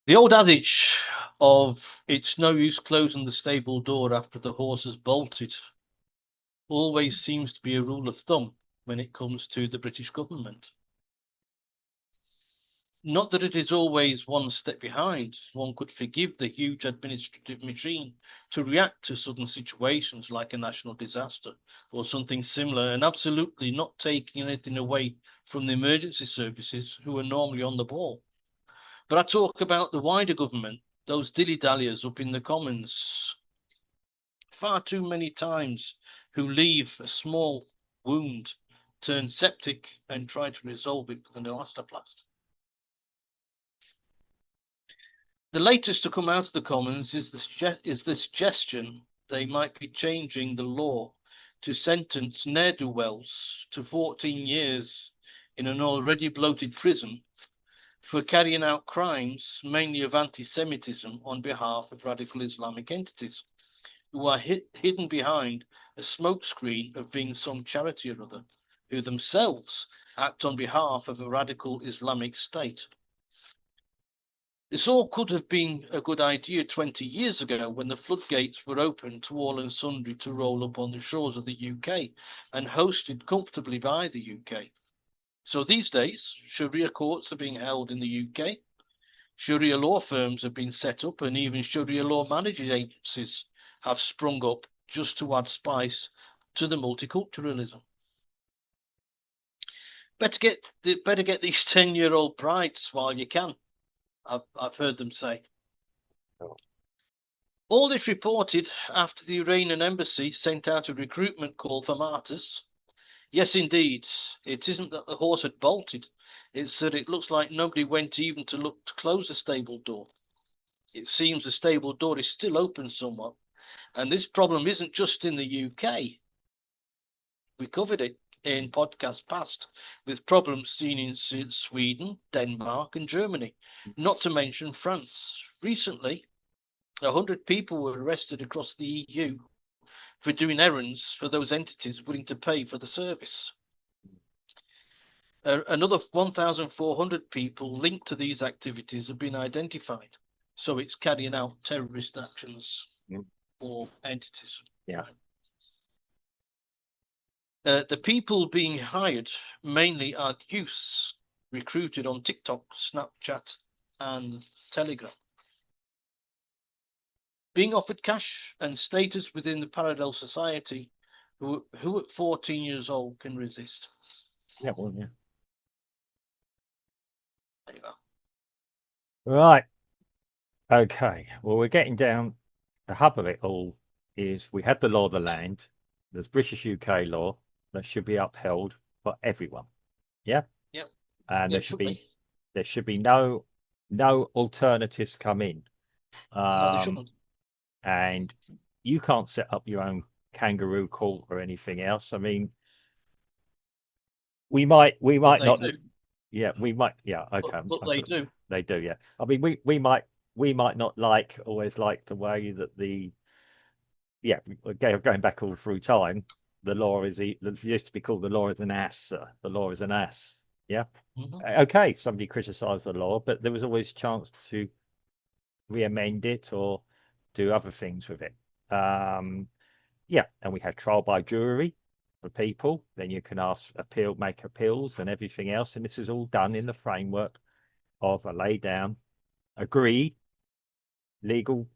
The old adage of it's no use closing the stable door after the horse has bolted always seems to be a rule of thumb when it comes to the British government. Not that it is always one step behind. One could forgive the huge administrative machine to react to sudden situations like a national disaster or something similar, and absolutely not taking anything away from the emergency services who are normally on the ball. But I talk about the wider government, those dilly-dalliers up in the Commons, far too many times, who leave a small wound, turn septic, and try to resolve it with an elastoplast. The latest to come out of the Commons is the suggestion they might be changing the law to sentence ne'er-do-wells to 14 years in an already bloated prison for carrying out crimes, mainly of anti-Semitism, on behalf of radical Islamic entities, who are hidden behind a smokescreen of being some charity or other, who themselves act on behalf of a radical Islamic state. This all could have been a good idea 20 years ago when the floodgates were open to all and sundry to roll up on the shores of the UK and hosted comfortably by the UK. So these days, Sharia courts are being held in the UK, Sharia law firms have been set up, and even Sharia law managing agencies have sprung up just to add spice to the multiculturalism. Better get these 10-year-old brides while you can, I've heard them say. All this reported after the Iranian embassy sent out a recruitment call for martyrs. Yes, indeed, it isn't that the horse had bolted, it's that it looks like nobody went even to look to close the stable door. It seems the stable door is still open somewhat, and this problem isn't just in the UK. We covered it in podcast past, with problems seen in Sweden, Denmark, and Germany, not to mention France. Recently, 100 people were arrested across the EU for doing errands for those entities willing to pay for the service. Another 1,400 people linked to these activities have been identified. So it's carrying out terrorist actions for entities. Yeah. The people being hired mainly are youths recruited on TikTok, Snapchat, and Telegram, being offered cash and status within the parallel society. Who at 14 years old can resist? Yeah, well, yeah. There you go. Right. Okay. Well, we're getting down. The hub of it all is we have the law of the land. There's British UK law that should be upheld for everyone. Yeah. Yep. And Yeah, there should be no alternatives come in. No, they shouldn't. And you can't set up your own kangaroo court or anything else. I mean, we might not. Do. Yeah, we might. Yeah, okay. But they do. They do. Yeah. I mean, we might not always like the way that the going back all through time. The law is it used to be called the law is an ass. The law is an ass. Yeah. Okay. Somebody criticised the law, but there was always a chance to re-amend it or do other things with it. Yeah, and we have trial by jury for people. Then you can make appeals and everything else, and this is all done in the framework of a laid down, agreed legal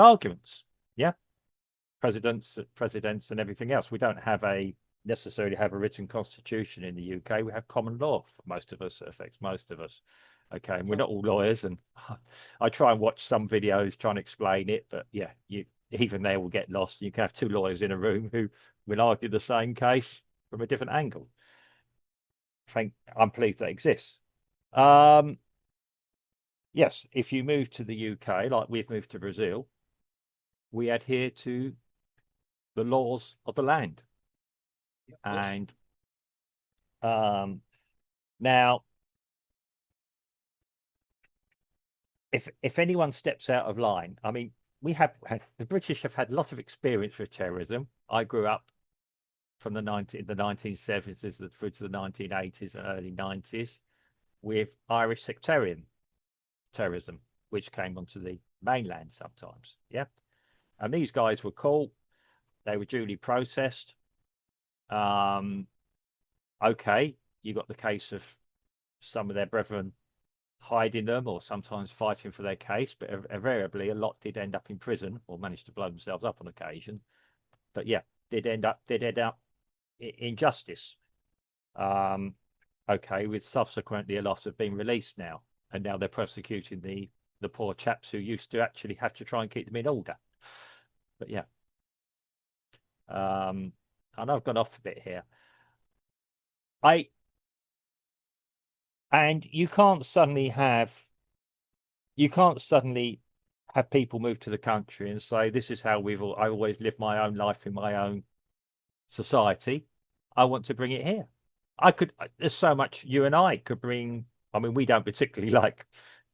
arguments. Yeah, presidents, and everything else. We don't necessarily have a written constitution in the UK. We have common law for most of us. It affects most of us. Okay, and we're not all lawyers, and I try and watch some videos trying to explain it, but yeah, even they will get lost. You can have two lawyers in a room who will argue the same case from a different angle. I'm pleased that exists. Yes, if you move to the UK, like we've moved to Brazil, we adhere to the laws of the land. And now, if anyone steps out of line, I mean, the British have had a lot of experience with terrorism. I grew up from the 1970s through to the 1980s and early 90s with Irish sectarian terrorism. which came onto the mainland sometimes. Yeah. And these guys were caught. They were duly processed. Okay, you got the case of some of their brethren hiding them or sometimes fighting for their case, but invariably a lot did end up in prison or managed to blow themselves up on occasion. But yeah, did end up in justice. Okay, with subsequently a lot have been released now, and now they're prosecuting the poor chaps who used to actually have to try and keep them in order. But yeah, I know I've gone off a bit here. And you can't suddenly have people move to the country and say, this is how I always lived my own life in my own society. I want to bring it here. There's so much you and I could bring. I mean, we don't particularly like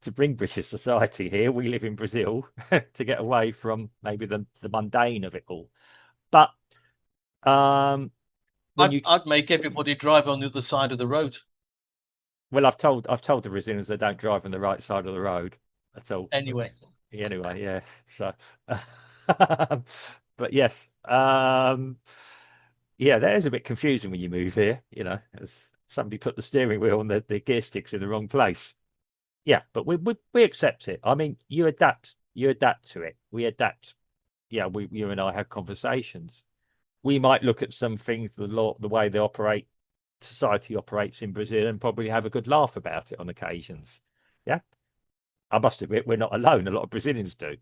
to bring British society here. We live in Brazil to get away from maybe the mundane of it all. But I'd make everybody drive on the other side of the road. Well, I've told the Brazilians they don't drive on the right side of the road at all. Anyway, Yeah. So, but yes, yeah, that is a bit confusing when you move here. You know, as somebody put the steering wheel and the gear sticks in the wrong place. Yeah, but we accept it. I mean, you adapt to it. We adapt. Yeah, you and I have conversations. We might look at some things, the way they operate, society operates in Brazil, and probably have a good laugh about it on occasions. Yeah, I must admit we're not alone. A lot of Brazilians do.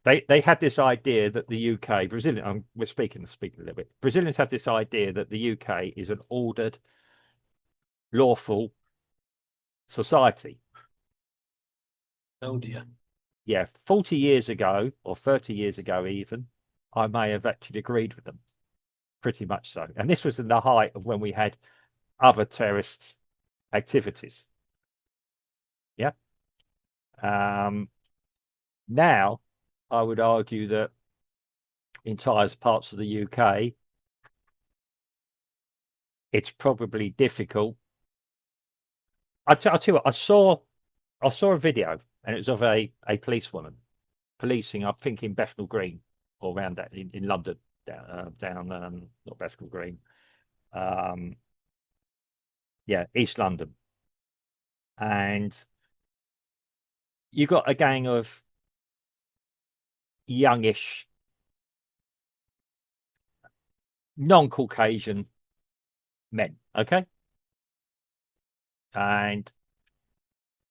They had this idea that the UK, we're speaking a little bit. Brazilians have this idea that the UK is an ordered, lawful society. oh dear. Yeah, 40 years ago or 30 years ago, even, I may have actually agreed with them. Pretty much so. And this was in the height of when we had other terrorist activities. Yeah. Now, I would argue that entire parts of the UK, it's probably difficult. I'll tell you what, I saw a video, and it was of a policewoman policing, I think, in Bethnal Green or around that in London, down not Bethnal Green, yeah, East London. And you got a gang of youngish, non-Caucasian men, okay? And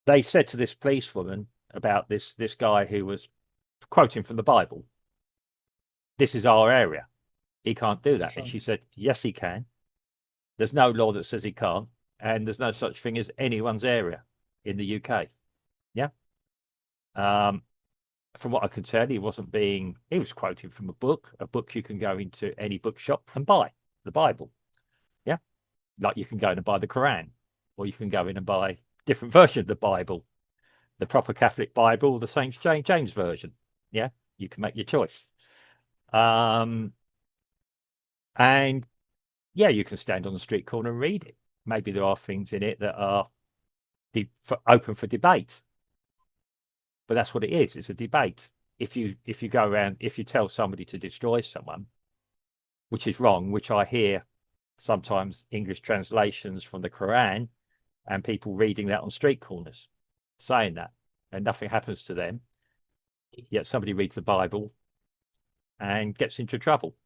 they said to this policewoman about this guy who was quoting from the Bible, this is our area. He can't do that. And she said, yes, he can. There's no law that says he can't. And there's no such thing as anyone's area in the UK. Yeah. From what I can tell, he was quoting from a book you can go into any bookshop and buy, the Bible. Yeah. Like you can go in and buy the Quran, or you can go in and buy different version of the Bible, the proper Catholic Bible, the St. James version. Yeah. You can make your choice. And yeah, you can stand on the street corner and read it. Maybe there are things in it that are open for debate, but that's what it is. It's a debate. If you go around, if you tell somebody to destroy someone, which is wrong, which I hear sometimes English translations from the Quran and people reading that on street corners, saying that, and nothing happens to them. Yet somebody reads the Bible and gets into trouble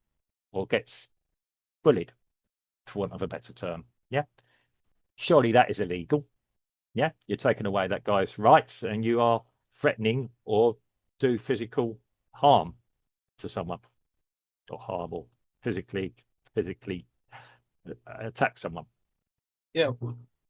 or gets bullied, for want of a better term. Yeah. Surely that is illegal. Yeah. You're taking away that guy's rights and you are threatening or do physical harm to someone, or harm or physically attack someone. Yeah.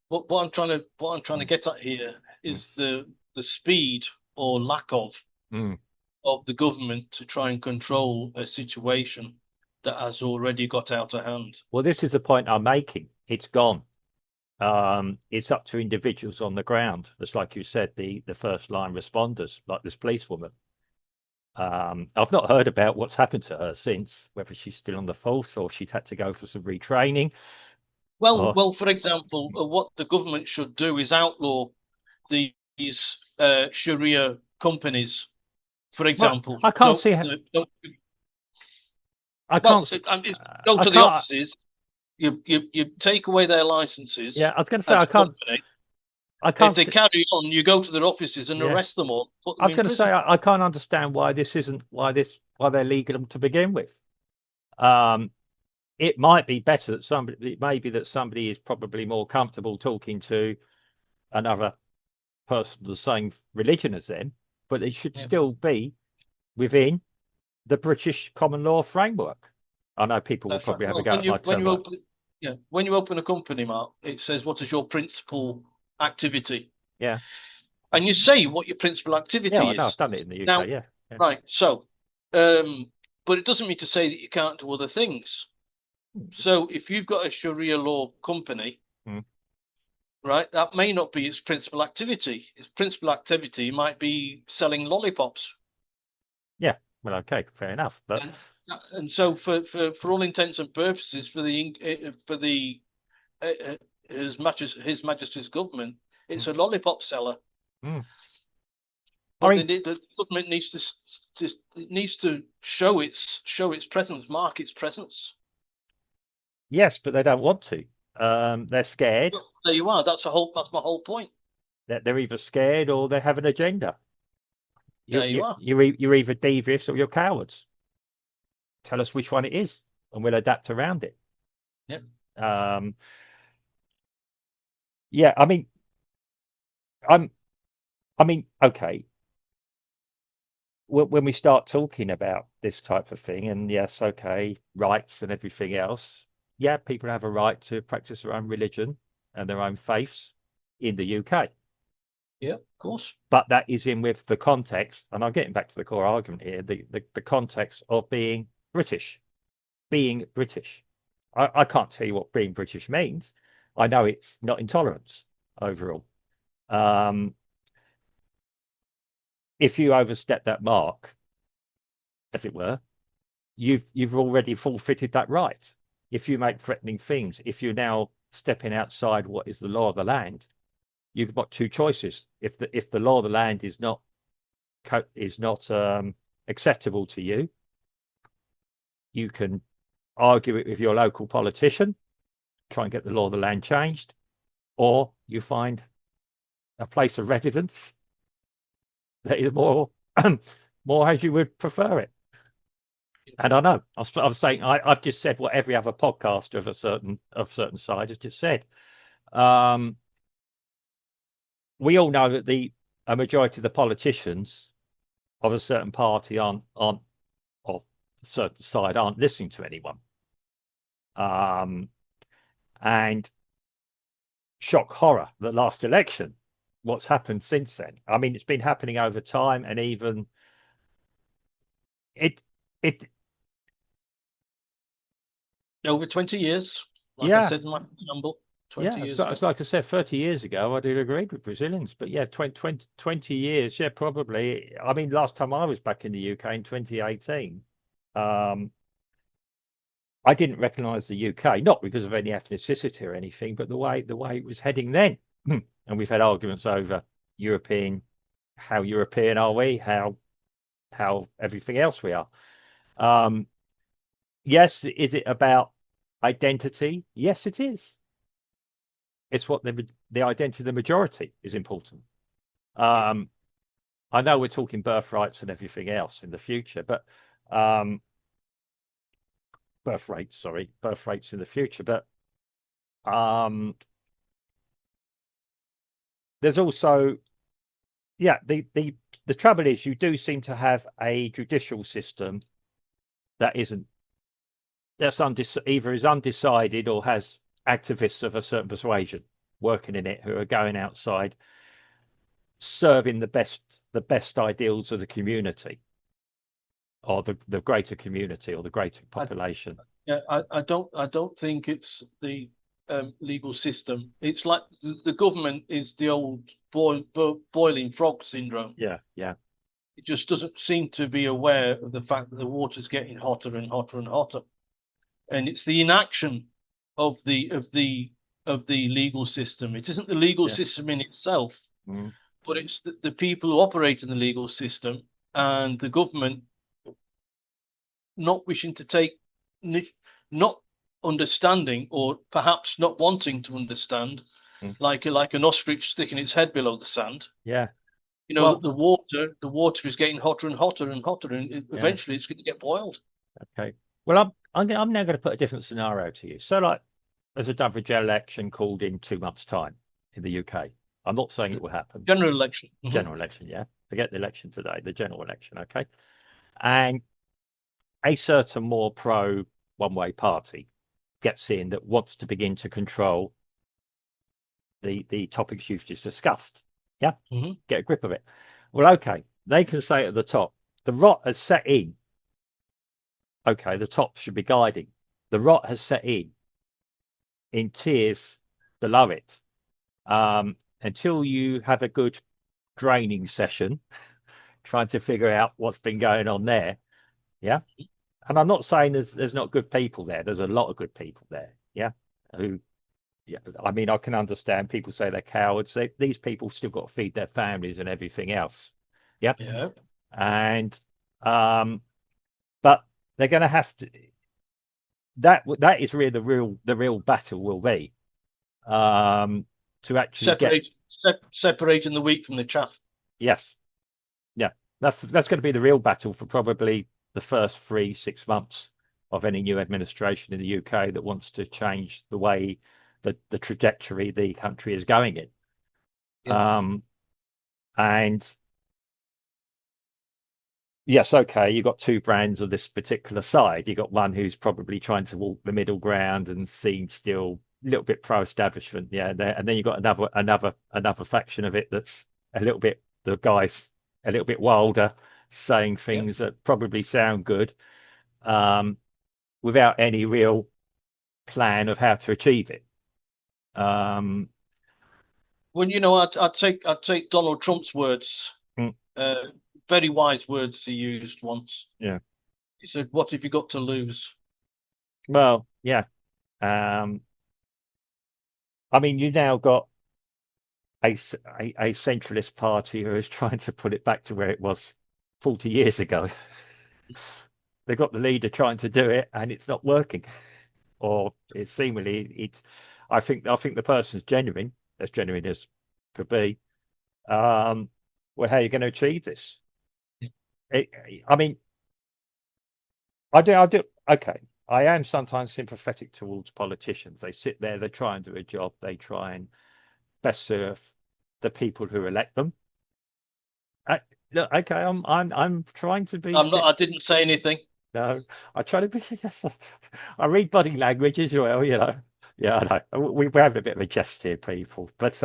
What I'm trying to get at here is the speed or lack of the government to try and control a situation that has already got out of hand. Well, this is the point I'm making. It's gone. It's up to individuals on the ground. It's like you said, the first line responders, like this policewoman. I've not heard about what's happened to her since, whether she's still on the force or she's had to go for some retraining. Well, for example, what the government should do is outlaw the these Sharia companies, for Well, example, I can't see how, don't I well, can't, go I to the can't, offices, you take away their licenses yeah, I was going to say, as a company. I If can't they see, carry on, you go to their offices and yeah, arrest them all, put I them was in going to say, prison. I can't understand why this isn't, why they're legal to begin with. Um, it might be better that somebody, it may be that somebody is probably more comfortable talking to another person of the same religion as them, but it should Yeah. still be within the British common law framework. I know people will That's right. probably have a Well, go at my when term you like, open, yeah, when you open a company, Mark, it says what is your principal activity, yeah, and you say what your principal yeah, I activity know, I've is. done it in the UK, Now, yeah, yeah. right, so, um, but it doesn't mean to say that you can't do other things. So, if you've got a Sharia law company, Mm. right, that may not be its principal activity. Its principal activity might be selling lollipops. Yeah, well, okay, fair enough. But And so for all intents and purposes for the His Majesty's government, it's mm, a lollipop seller. mm. I But mean, the government needs it needs to show its presence, mark its presence. yes, but they don't want to. They're scared. Well, there you are. That's my whole point. They're either scared or they have an agenda. There you are. You're either devious or you're cowards. Tell us which one it is, and we'll adapt around it. Yep. Um, yeah, I'm, okay. When we start talking about this type of thing, and yes, okay, rights and everything else, yeah, people have a right to practice their own religion and their own faiths in the UK. Yeah, of course. But that is in with the context, and I'm getting back to the core argument here, the context of being British. Being British. I can't tell you what being British means. I know it's not intolerance overall. Um, if you overstep that mark, as it were, you've already forfeited that right. If you make threatening things, if you're now stepping outside what is the law of the land, you've got two choices. If the law of the land is not acceptable to you, you can argue it with your local politician, try and get the law of the land changed, or you find a place of residence that is more more as you would prefer it. And I know I was saying I've just said what every other podcaster of certain side has just said. Um, we all know that a majority of the politicians of a certain party aren't or a certain side aren't listening to anyone. And shock horror, the last election, what's happened since then. I mean, it's been happening over time, and even it it Over 20 years, like I yeah, said in my number, 20 yeah. years So ago. it's like I said, 30 years ago, I did agree with Brazilians, but yeah, 20 years, yeah, probably. I mean, last time I was back in the UK in 2018, um, I didn't recognize the UK, not because of any ethnicity or anything, but the way it was heading then. And we've had arguments over European, how European are we, how everything else we are. Um, yes, is it about identity? Yes, it is. It's what the identity of the majority is important. Um, I know we're talking birthrights and everything else in the future, but birth rates in the future, but um, there's also yeah the trouble is you do seem to have a judicial system that isn't either is undecided or has activists of a certain persuasion working in it who are going outside serving the best ideals of the community or the greater community or the greater population. Yeah, I don't think it's the legal system. It's like the government is the old boiling frog syndrome. Yeah, yeah, It just doesn't seem to be aware of the fact that the water's getting hotter and hotter and hotter. And it's the inaction of the legal system. It isn't the legal yeah. system in itself, Mm. but it's the people who operate in the legal system and the government not wishing to take, not understanding, or perhaps not wanting to understand, Mm. like an ostrich sticking its head below the sand. Yeah. You know, Well, the water is getting hotter and hotter and hotter, and yeah. eventually it's going to get boiled. Okay. Well, I'm now going to put a different scenario to you. So, like, there's a Doveridge election called in 2 months' time in the UK. I'm not saying it will happen. General election. General election, yeah. Forget the election today, the general election, okay? And a certain more pro one-way party gets in that wants to begin to control the topics you've just discussed. Yeah. Get a grip of it. Well, okay. They can say at the top, the rot has set in. Okay, the top should be guiding. The rot has set in tiers below it. Until you have a good draining session, trying to figure out what's been going on there. Yeah. And I'm not saying there's not good people there. There's a lot of good people there. Yeah. Who, yeah. I mean, I can understand people say they're cowards. These people still got to feed their families and everything else. Yeah. Yeah. And, but they're going to have to, that is where the real battle will be. To actually separating the wheat from the chaff. Yes. Yeah. That's going to be the real battle for probably the first 3-6 months of any new administration in the UK that wants to change the way the trajectory the country is going in. Yeah. And yes, okay, you've got two brands of this particular side. You've got one who's probably trying to walk the middle ground and seems still a little bit pro-establishment, yeah. And then you've got another faction of it that's a little bit, the guys a little bit wilder, saying things that probably sound good, without any real plan of how to achieve it. Well, I'd take Donald Trump's words. Very wise words he used once. Yeah. He said, "What have you got to lose?" Well, yeah. I mean, you now got a centralist party who is trying to put it back to where it was 40 years ago. They've got the leader trying to do it, and it's not working. Or it's seemingly I think the person's genuine, as genuine as could be. Well, how are you going to achieve this? I mean, I do. Okay, I am sometimes sympathetic towards politicians. They sit there, they try and do a job, they try and best serve the people who elect them. Look, okay, I'm trying to be. I didn't say anything. No, I try to be. Yes, I read body language as well. Yeah, I know. We're having a bit of a jest here, people. But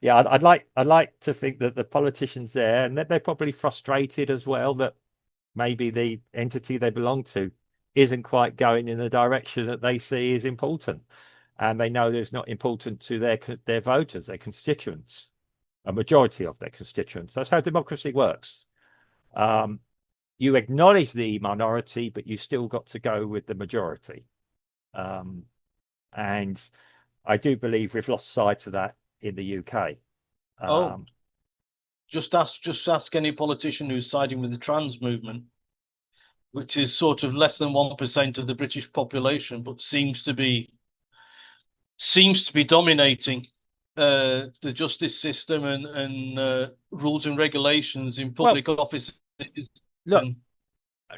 yeah, I'd like to think that the politicians there, and that they're probably frustrated as well that maybe the entity they belong to isn't quite going in the direction that they see is important, and they know it's not important to their voters, their constituents, a majority of their constituents. That's how democracy works. You acknowledge the minority, but you still got to go with the majority. And I do believe we've lost sight of that in the UK. Just ask any politician who's siding with the trans movement, which is sort of less than 1% of the British population, but seems to be dominating the justice system and rules and regulations in public offices. Look,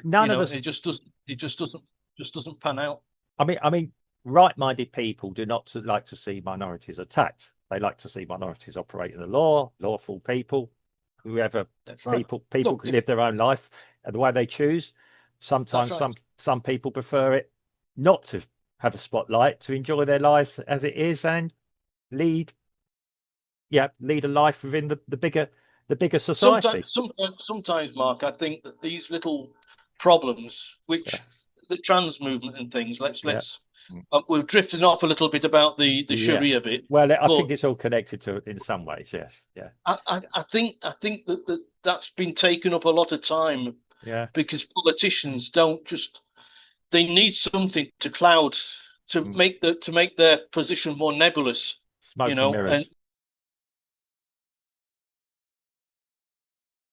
none of us. It just doesn't pan out. I mean, right-minded people do not like to see minorities attacked. They like to see minorities operate in the law, lawful people, whoever. Right. People can live their own life the way they choose. Sometimes some people prefer it not to have a spotlight, to enjoy their lives as it is and lead a life within the bigger society. Sometimes, Mark, I think that these little problems, which the trans movement and things, we're drifting off a little bit about the Sharia bit. Well, I think it's all connected to it in some ways. Yes, yeah. I think that's been taken up a lot of time. Yeah. Because politicians they need something to cloud to make their position more nebulous. Smoke and mirrors.